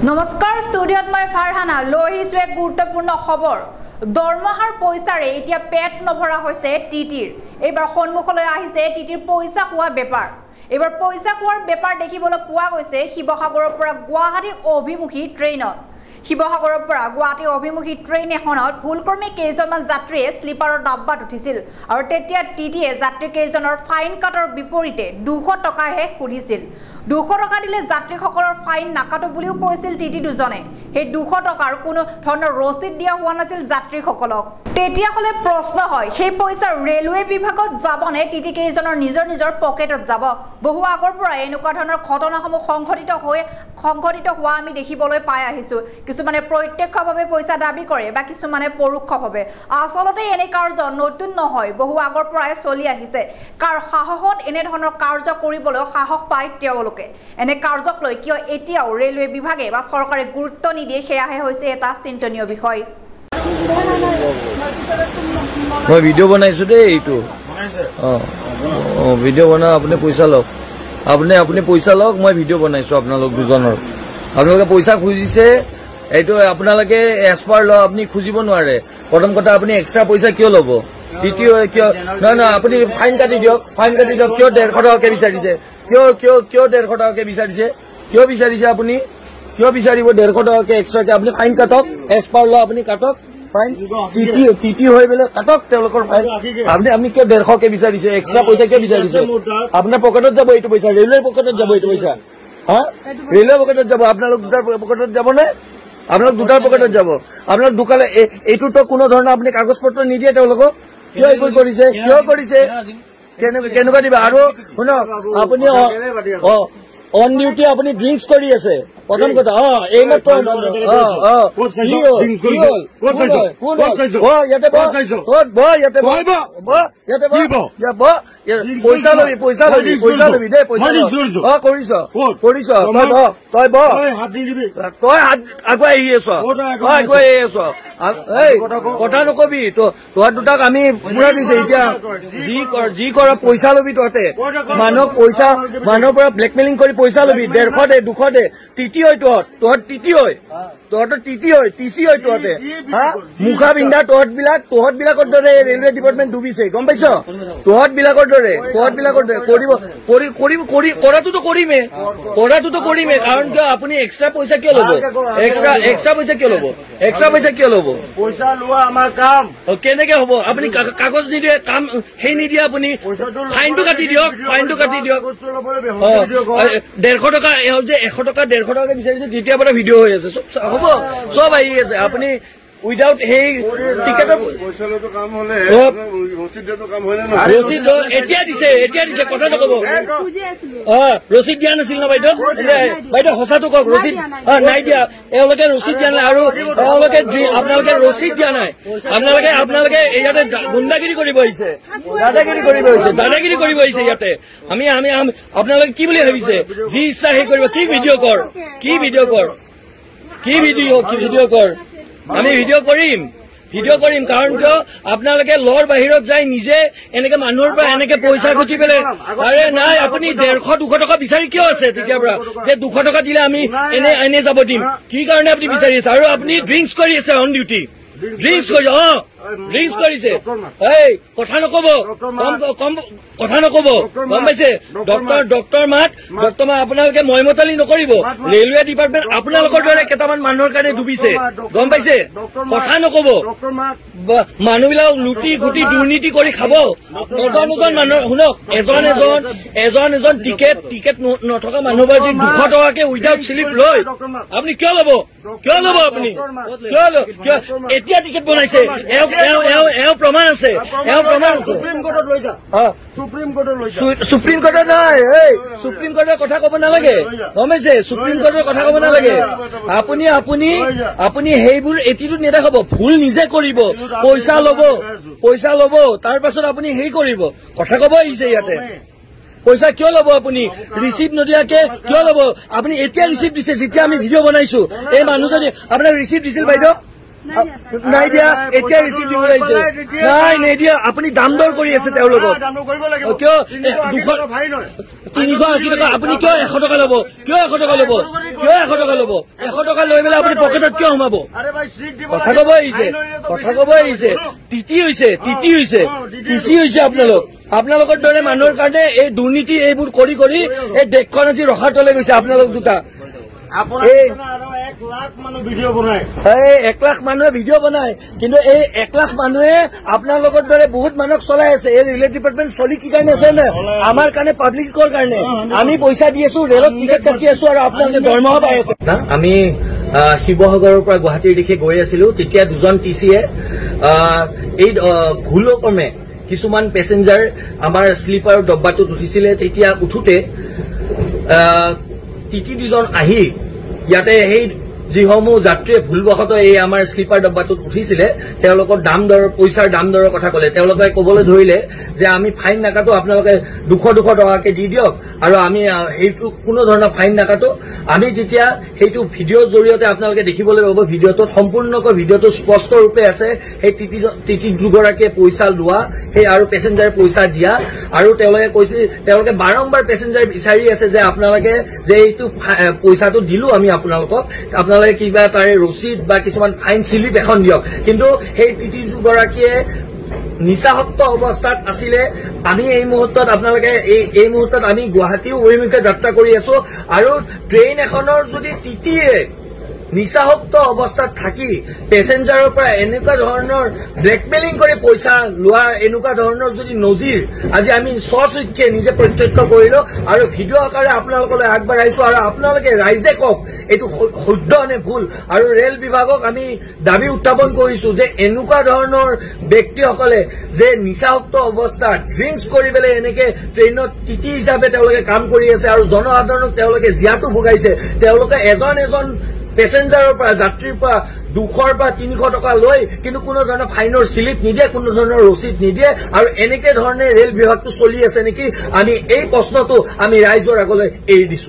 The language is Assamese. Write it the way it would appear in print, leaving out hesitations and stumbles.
নমস্কাৰ ষ্টুডিঅ'ত মই ফাৰহানা লৈ আহিছো এক গুৰুত্বপূৰ্ণ খবৰ দৰমহাৰ পইচাৰে এতিয়া পেট নভৰা হৈছে টিটিৰ এইবাৰ সন্মুখলৈ আহিছে টিটিৰ পইচা খোৱা বেপাৰ এইবাৰ পইচা খোৱাৰ বেপাৰ দেখিবলৈ পোৱা গৈছে শিৱসাগৰৰ পৰা গুৱাহাটী অভিমুখী ট্ৰেইনত শিৱসাগৰৰ পৰা গুৱাহাটী অভিমুখী ট্ৰেইন এখনত ভুলক্ৰমে কেইজনমান যাত্ৰীয়ে স্লিপাৰৰ ডাব্বাত উঠিছিল আৰু তেতিয়া টিটিয়ে যাত্ৰী কেইজনৰ ফাইন কাটৰ বিপৰীতে 200 টকাহে খুজিছিল 200 টকা দিলে যাত্ৰীসকলৰ ফাইন নাকাটো বুলিও কৈছিল টিটি দুজনে সেই 200 টকাৰ কোনো ধৰণৰ ৰচিদ দিয়া হোৱা নাছিল যাত্ৰীসকলক তেতিয়া হলে প্ৰশ্ন হয় সেই পইচা ৰেলৱে বিভাগত যাবনে টিটি কেইজনৰ নিজৰ পকেটত যাব বহু আগৰ পৰা এনেকুৱা ধৰণৰ ঘটনাসমূহ সংঘটিত হোৱা আমি দেখিবলৈ পাই আহিছো কিছুমানে প্ৰত্যক্ষভাৱে পইচা দাবী কৰে বা কিছুমানে পৰোক্ষভাৱে আচলতে এনে কাৰ্য নতুন নহয় বহু আগৰ পৰাই চলি আহিছে কাৰ সাহসত এনে ধৰণৰ কাৰ্য কৰিবলৈ সাহস পায় তেওঁলোকে এনে কাৰ্যক লৈ কিয় এতিয়াও ৰেলৱে বিভাগে বা চৰকাৰে গুৰুত্ব নিদিয়ে সেয়াহে হৈছে এটা চিন্তনীয় বিষয় মই ভিডিও বনাইছো দে এইটো ভিডিও বনা আপুনি পইচা লওক আপুনি পইচা লওক মই ভিডিও বনাইছো আপোনালোক দুজনৰ আপোনালোকে পইচা খুজিছে এইটো আপোনালোকে এসপাৰ ল আপুনি খুজিব নোৱাৰে প্ৰথম কথা আপুনি এক্সট্ৰা পইচা কিয় ল'ব দ্বিতীয় কিয় না আপুনি ফাইন কাটি দিয়ক কিয় 150 টকাকে বিচাৰিছে কিয় 150 টকাকে বিচাৰিছে কিয় বিচাৰিছে আপুনি কিয় বিচাৰিব 150 টকাকে এক্সট্ৰাকে আপুনি ফাইন কাটক এসপাৰ ল আপুনি কাটক ফাইন টিটি হৈ গেলে কাটক তেওঁলোকৰ ফাইন আপুনি কিয় 150 কে বিচাৰিছে এক্সট্ৰা পইচা কিয় বিচাৰিছে আপোনাৰ পকেটত যাব এইটো পইচা ৰেলৱেৰ পকেটত যাব এইটো পইচা হা ৰেলৱেৰ পকেটত যাব আপোনালোক দুটাৰ পকেটত যাব নে আপোনালোক দুটাৰ পকেটত যাব আপোনালোক দুকালে এইটোতো কোনো ধৰণৰ আপুনি কাগজ পত্ৰ নিদিয়ে তেওঁলোকক কিয় কৰিছে কেনেকুৱা দিবা আৰু শুনক আপুনি অন ডিউটি আপুনি ড্ৰিংকছ কৰি আছে প্ৰথম কথা এই মাত্ৰ পইচা লবি দেই কৰিছ তই তই আগুৱাই আহি আছ কথা নকবি তোহাৰ দুটাক আমি পুৰা দিছে এতিয়া যি কৰ পইচা লবি তহঁতে মানুহৰ পৰা ব্লেকমেইলিং কৰি পইচা লবি 150 দে 200 দে টিটি হয় তহঁত টিটি হয় টিচি হয় তহঁতে হা মুখা পিন্ধা তহঁত বিলাকৰ দৰে ৰেলৱে ডিপাৰ্টমেণ্ট ডুবিছে গম পাইছ তহঁত বিলাকৰ দৰে কৰাটোতো কৰিমে কাৰণ কিয় আপুনি এক্সট্ৰা পইচা কিয় ল'ব এক্সট্ৰা পইচা কিয় ল'ব পইচা লোৱা আমাৰ কাম কেনেকে হ'ব আপুনি কাগজ নিদিয়ে কাম সেই নিদিয়ে আপুনি ফাইনটো কাটি দিয়ক 150 টকা যে 100 টকা 150 টকাকে বিচাৰিছে তেতিয়াৰ পৰা ভিডিঅ' হৈ আছে হ'ব চব আহি আছে আপুনি উইদাউট সেই টিকেটৰ ৰচিদ এতিয়া দিছে কথা নকব ৰচিদ দিয়া নাছিল ন বাইদেউ সঁচাটো কওক ৰচিদ নাই দিয়া এওঁলোকে ৰচিদ দিয়া নাই আৰু আপোনালোকে ৰচিদ দিয়া নাই আপোনালোকে ইয়াতে গুণ্ডাগিৰি কৰিব আহিছে দাদাগিৰি কৰিব আহিছে ইয়াতে আমি আপোনালোকে কি বুলি ভাবিছে যি ইচ্ছা সেই কৰিব কি ভিডিঅ' কৰ আমি ভিডিঅ' কৰিম কাৰণ কিয় আপোনালোকে লৰ বাহিৰত যাই নিজে এনেকে মানুহৰ পৰা এনেকে পইচা খুজি পেলাই আৰে নাই আপুনি 150-200 টকা বিচাৰি কিয় আছে তেতিয়াৰ পৰা যে 200 টকা দিলে আমি এনে যাব দিম কি কাৰণে আপুনি বিচাৰি আছে আৰু আপুনি ড্ৰিংকছ কৰি আছে অন ডিউটি ড্ৰিংকছ কৰিছে এই কথা নকব গম পাইছে ডক্টৰ মাত আপোনালোকে ময়মতালি নকৰিব ৰেলৱে ডিপাৰ্টমেণ্ট আপোনালোকৰ দৰে কেইটামান মানুহৰ কাৰণে ডুবিছে গম পাইছে কথা নকব মানুহবিলাক লুটি ঘুটি দুৰ্নীতি কৰি খাব এজন মানুহৰ শুনক এজন টিকেট নথকা মানুহৰ যদি 200 টকাকে উইদাউট স্লিপ লয় আপুনি কিয় ল'ব আপুনি এতিয়া টিকেট বনাইছে এওঁ প্ৰমাণ আছে সুপ্ৰিম কোৰ্টত নাই সুপ্ৰিম কোৰ্টৰ কথা কব নালাগে গম পাইছে সুপ্ৰিম কোৰ্টৰ কথা কব নালাগে আপুনি সেইবোৰ এটিটিউড নেদেখাব ভুল নিজে কৰিব পইচা ল'ব তাৰ পাছত আপুনি হেৰি কৰিব কথা কব আহিছে ইয়াতে পইচা কিয় ল'ব আপুনি ৰিচিপ্ট নদিয়াকে কিয় ল'ব আপুনি এতিয়া ৰিচিপ্ট দিছে যেতিয়া আমি ভিডিঅ' বনাইছো এই মানুহজনী আপোনাক ৰিচিপ্ট দিছিল বাইদেউ নাই দিয়া এতিয়া ৰিচিভ দিব লাগিছে নাই নিদিয়া আপুনি দাম দৰ কৰি আছে তেওঁলোকক কিয় 380 টকা আপুনি কিয় 100 টকা ল'ব কিয় 100 টকা ল'ব কিয় 100 টকা ল'ব 100 টকা লৈ পেলাই আপুনি পকেটত কিয় সোমাব কথা ক'ব আহিছে তিতি হৈছে আপোনালোকৰ দৰে মানুহৰ কাৰণে এই দুৰ্নীতি এইবোৰ কৰি কৰি এই দেশখন আজি ৰখাৰ তলে গৈছে আপোনালোক দুটা 1 লাখ মানুহ ভিডিঅ' বনায় 1 লাখ মানুহে ভিডিঅ' বনায় কিন্তু এই 1 লাখ মানুহে আপোনালোকৰ দৰে বহুত মানুহক চলাই আছে এই ৰিলে ডিপাৰ্টমেণ্ট চলি কি কাৰণে আছে নে আমাৰ কাৰণে পাব্লিকৰ কাৰণে আমি পইচা দি আছো ৰেলত টিকেট কাটি আছো আৰু আপোনালোকে দৰমহা পাই আছে আমি শিৱসাগৰৰ পৰা গুৱাহাটীৰ দিশে গৈ আছিলো তেতিয়া দুজন টিচিয়ে এই ভুলক্ৰমে কিছুমান পেছেঞ্জাৰ আমাৰ স্লিপাৰ ডব্বাটোত উঠিছিলে তেতিয়া উঠোতে টিটি দুজন আহি ইয়াতে সেই যিসমূহ যাত্ৰীয়ে ভুলবশতঃ এই আমাৰ স্লিপাৰ ডব্বাটোত উঠিছিলে তেওঁলোকৰ পইচাৰ দাম দৰৰ কথা ক'লে তেওঁলোকে ক'বলৈ ধৰিলে যে আমি ফাইন নাকাটো আপোনালোকে 200 টকাকে দি দিয়ক আৰু আমি সেইটো কোনো ধৰণৰ ফাইন নাকাটো আমি তেতিয়া সেইটো ভিডিঅ'ৰ জৰিয়তে আপোনালোকে দেখিবলৈ পাব ভিডিঅ'টোত সম্পূৰ্ণকৈ ভিডিঅ'টো স্পষ্ট ৰূপে আছে সেই টিটি দুগৰাকীয়ে পইচা লোৱা সেই আৰু পেছেঞ্জাৰে পইচা দিয়া আৰু তেওঁলোকে কৈছে তেওঁলোকে বাৰম্বাৰ পেছেঞ্জাৰ বিচাৰি আছে যে আপোনালোকে যে এইটো পইচাটো দিলো আমি আপোনালোকক কিবা তাৰে ৰচিদ বা কিছুমান ফাইন স্লিপ এখন দিয়ক কিন্তু সেই টিটি দুগৰাকীয়ে নিচাসক্ত অৱস্থাত আছিলে আমি এই মুহূৰ্তত আপোনালোকে এই মুহূৰ্তত আমি গুৱাহাটী অভিমুখে যাত্ৰা কৰি আছো আৰু ট্ৰেইন এখনৰ যদি টিটিয়ে নিচাসক্ত অৱস্থাত থাকি পেছেঞ্জাৰৰ পৰা এনেকুৱা ধৰণৰ ব্লেকমেইলিং কৰি পইচা লোৱা এনেকুৱা ধৰণৰ যদি নজিৰ আজি আমি স্বচক্ষে নিজে প্ৰত্যক্ষ কৰিলো আৰু ভিডিঅ' আকাৰে আপোনালোকলৈ আগবঢ়াইছো আৰু আপোনালোকে ৰাইজে কওক এইটো শুদ্ধ নে ভুল আৰু ৰেল বিভাগক আমি দাবী উত্থাপন কৰিছো যে এনেকুৱা ধৰণৰ ব্যক্তিসকলে যে নিচাসক্ত অৱস্থাত ড্ৰিংকছ কৰি পেলাই এনেকে ট্ৰেইনত টিটি হিচাপে তেওঁলোকে কাম কৰি আছে আৰু জনসাধাৰণক তেওঁলোকে জীয়াটো ভোগাইছে তেওঁলোকে এজন পেছেঞ্জাৰৰ পৰা যাত্ৰীৰ পৰা 200 বা 300 টকা লৈ কিন্তু কোনো ধৰণৰ ফাইনৰ স্লিপ নিদিয়ে কোনো ধৰণৰ ৰচিদ নিদিয়ে আৰু এনেকে ধৰণে ৰেল বিভাগটো চলি আছে নেকি আমি এই প্ৰশ্নটো আমি ৰাইজৰ আগলৈ এৰি দিছো